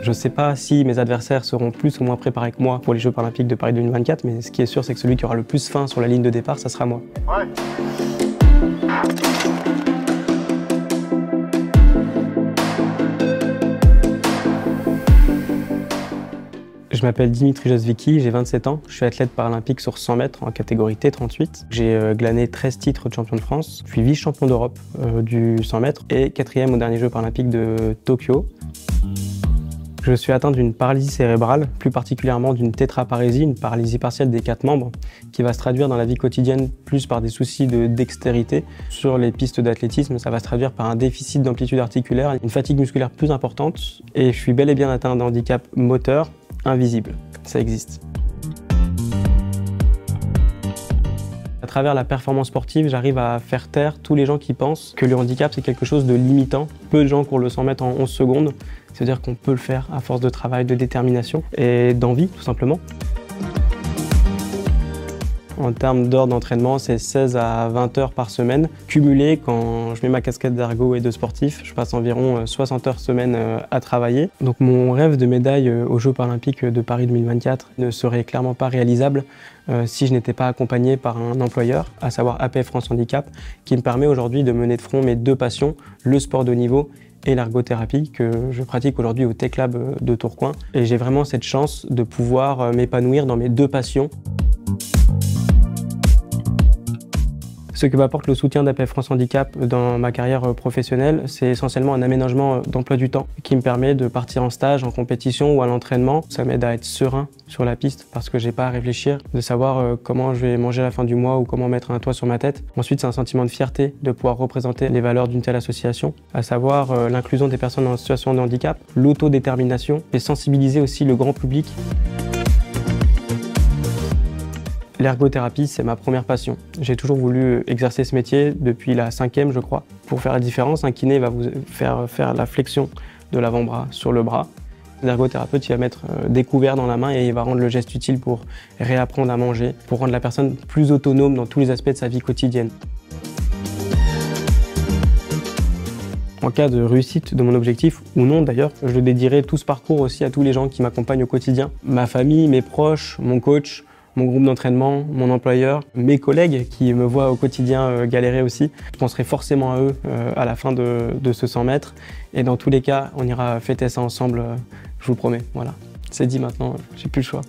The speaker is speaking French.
Je ne sais pas si mes adversaires seront plus ou moins préparés que moi pour les Jeux paralympiques de Paris 2024, mais ce qui est sûr, c'est que celui qui aura le plus faim sur la ligne de départ, ça sera moi. Ouais. Je m'appelle Dimitri Josvicki, j'ai 27 ans, je suis athlète paralympique sur 100 mètres en catégorie T38. J'ai glané 13 titres de champion de France, je suis vice-champion d'Europe du 100 mètres et 4e aux derniers Jeux paralympiques de Tokyo. Je suis atteint d'une paralysie cérébrale, plus particulièrement d'une tétraparésie, une paralysie partielle des 4 membres, qui va se traduire dans la vie quotidienne plus par des soucis de dextérité. Sur les pistes d'athlétisme, ça va se traduire par un déficit d'amplitude articulaire, une fatigue musculaire plus importante, et je suis bel et bien atteint d'un handicap moteur invisible. Ça existe. À travers la performance sportive, j'arrive à faire taire tous les gens qui pensent que le handicap c'est quelque chose de limitant. Peu de gens courent le 100 mètres en 11 secondes, c'est-à-dire qu'on peut le faire à force de travail, de détermination et d'envie tout simplement. En termes d'heures d'entraînement, c'est 16 à 20 heures par semaine. Cumulé, quand je mets ma casquette d'ergo et de sportif, je passe environ 60 heures semaine à travailler. Donc mon rêve de médaille aux Jeux paralympiques de Paris 2024 ne serait clairement pas réalisable si je n'étais pas accompagné par un employeur, à savoir APF France Handicap, qui me permet aujourd'hui de mener de front mes deux passions, le sport de haut niveau et l'ergothérapie que je pratique aujourd'hui au Tech Lab de Tourcoing. Et j'ai vraiment cette chance de pouvoir m'épanouir dans mes deux passions. Ce que m'apporte le soutien d'APF France Handicap dans ma carrière professionnelle, c'est essentiellement un aménagement d'emploi du temps qui me permet de partir en stage, en compétition ou à l'entraînement. Ça m'aide à être serein sur la piste parce que j'ai pas à réfléchir, de savoir comment je vais manger à la fin du mois ou comment mettre un toit sur ma tête. Ensuite, c'est un sentiment de fierté de pouvoir représenter les valeurs d'une telle association, à savoir l'inclusion des personnes en situation de handicap, l'autodétermination et sensibiliser aussi le grand public. L'ergothérapie, c'est ma première passion. J'ai toujours voulu exercer ce métier depuis la 5e, je crois. Pour faire la différence, un kiné va vous faire la flexion de l'avant-bras sur le bras. L'ergothérapeute, il va mettre des couverts dans la main et il va rendre le geste utile pour réapprendre à manger, pour rendre la personne plus autonome dans tous les aspects de sa vie quotidienne. En cas de réussite de mon objectif, ou non d'ailleurs, je dédierai tout ce parcours aussi à tous les gens qui m'accompagnent au quotidien. Ma famille, mes proches, mon coach, mon groupe d'entraînement, mon employeur, mes collègues qui me voient au quotidien galérer aussi. Je penserai forcément à eux à la fin de ce 100 mètres. Et dans tous les cas, on ira fêter ça ensemble, je vous promets. Voilà, c'est dit maintenant, j'ai plus le choix.